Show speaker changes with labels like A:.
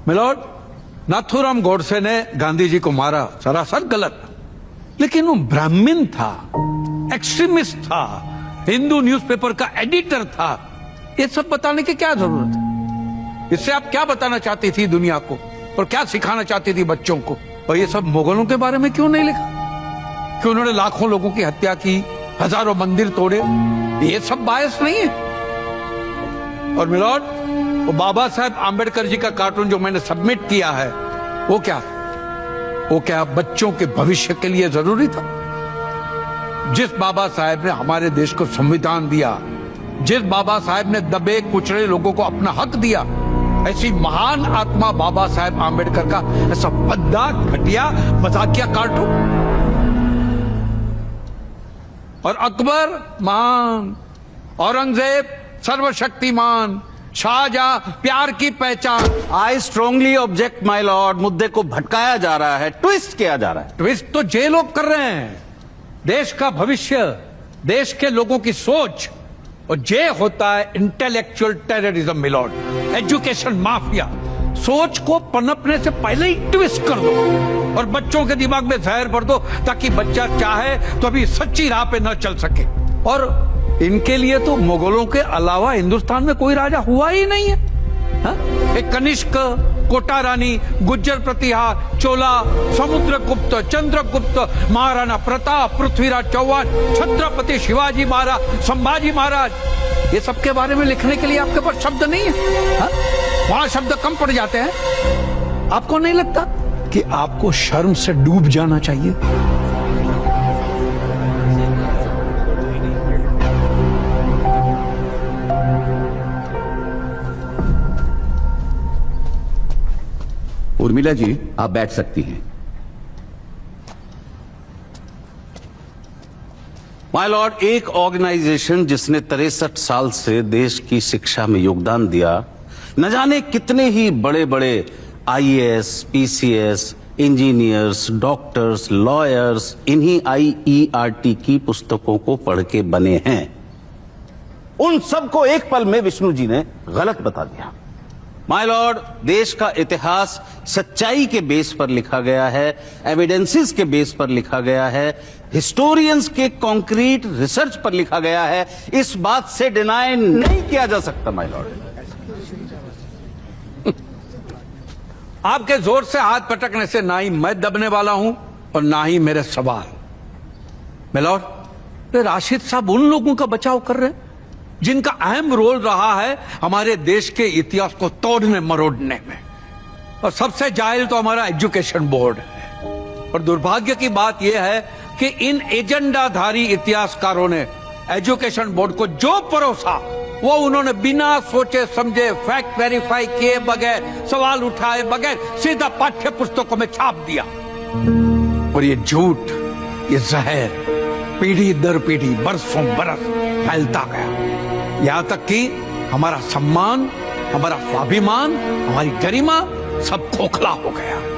A: Milord, Nathuram Godse ने गांधी जी को मारा, सरासर गलत, लेकिन वो ब्राह्मण था, एक्सट्रीमिस्ट था, हिंदू न्यूज़पेपर का एडिटर था। ये सब बताने की क्या जरूरत है? इससे आप क्या बताना चाहती थी दुनिया को और क्या सिखाना चाहती थी बच्चों को? और ये सब मुगलों के बारे में क्यों नहीं लिखा कि उन्होंने लाखों लोगों की हत्या की, हजारों मंदिर तोड़े? ये सब बायस नहीं है। और मिलोड, वो बाबा साहेब आंबेडकर जी का कार्टून जो मैंने सबमिट किया है, वो क्या बच्चों के भविष्य के लिए जरूरी था? जिस बाबा साहेब ने हमारे देश को संविधान दिया, जिस बाबा साहेब ने दबे कुचले लोगों को अपना हक दिया, ऐसी महान आत्मा बाबा साहेब आंबेडकर का ऐसा भद्दा, घटिया, मजाकिया कार्टून। और अकबर महान, औरंगजेब सर्वशक्तिमान, शाहजहां प्यार की पहचान।
B: I strongly object my Lord. मुद्दे को भटकाया जा रहा है, ट्विस्ट किया जा रहा है।
A: ट्विस्ट तो जे लोग कर रहे हैं। देश का भविष्य, देश के लोगों की सोच, और जे होता है intellectual terrorism milord, education mafia. सोच को पनपने से पहले ही ट्विस्ट कर दो और बच्चों के दिमाग में जहर भर दो, ताकि बच्चा चाहे तो अभी सच्ची राह पे न चल सके। और इनके लिए तो मुगलों के अलावा हिंदुस्तान में कोई राजा हुआ ही नहीं है। एक कनिष्क, कोटा रानी, गुज्जर प्रतिहार, चोला, समुद्रगुप्त, चंद्रगुप्त, महाराणा प्रताप, पृथ्वीराज चौहान, छत्रपति शिवाजी महाराज, संभाजी महाराज, ये सब के बारे में लिखने के लिए आपके पास शब्द नहीं है। वहां शब्द कम पड़ जाते हैं। आपको नहीं लगता कि आपको शर्म से डूब जाना चाहिए?
B: उर्मिला जी, आप बैठ सकती हैं। माय लॉर्ड, एक ऑर्गेनाइजेशन जिसने 63 साल से देश की शिक्षा में योगदान दिया, न जाने कितने ही बड़े बड़े IAS, PCS, engineers, doctors, lawyers इन्हीं IERT की पुस्तकों को पढ़ के बने हैं, उन सबको एक पल में विष्णु जी ने गलत बता दिया। माय लॉर्ड, देश का इतिहास सच्चाई के बेस पर लिखा गया है, एविडेंसेस के बेस पर लिखा गया है, हिस्टोरियंस के कॉन्क्रीट रिसर्च पर लिखा गया है। इस बात से डिनाई नहीं किया जा सकता माय लॉर्ड।
A: आपके जोर से हाथ पटकने से ना ही मैं दबने वाला हूं और ना ही मेरे सवाल। मिलॉर्ड, राशिद साहब उन लोगों का बचाव कर रहे हैं जिनका अहम रोल रहा है हमारे देश के इतिहास को तोड़ने मरोड़ने में। और सबसे जाहिल तो हमारा एजुकेशन बोर्ड है। और दुर्भाग्य की बात यह है कि इन एजेंडाधारी इतिहासकारों ने एजुकेशन बोर्ड को जो परोसा, वो उन्होंने बिना सोचे समझे, फैक्ट वेरीफाई किए बगैर, सवाल उठाए बगैर सीधा पाठ्य पुस्तकों में छाप दिया। और ये झूठ, ये जहर पीढ़ी दर पीढ़ी, बरसों बरस फैलता गया, यहां तक कि हमारा सम्मान, हमारा स्वाभिमान, हमारी गरिमा सब खोखला हो गया।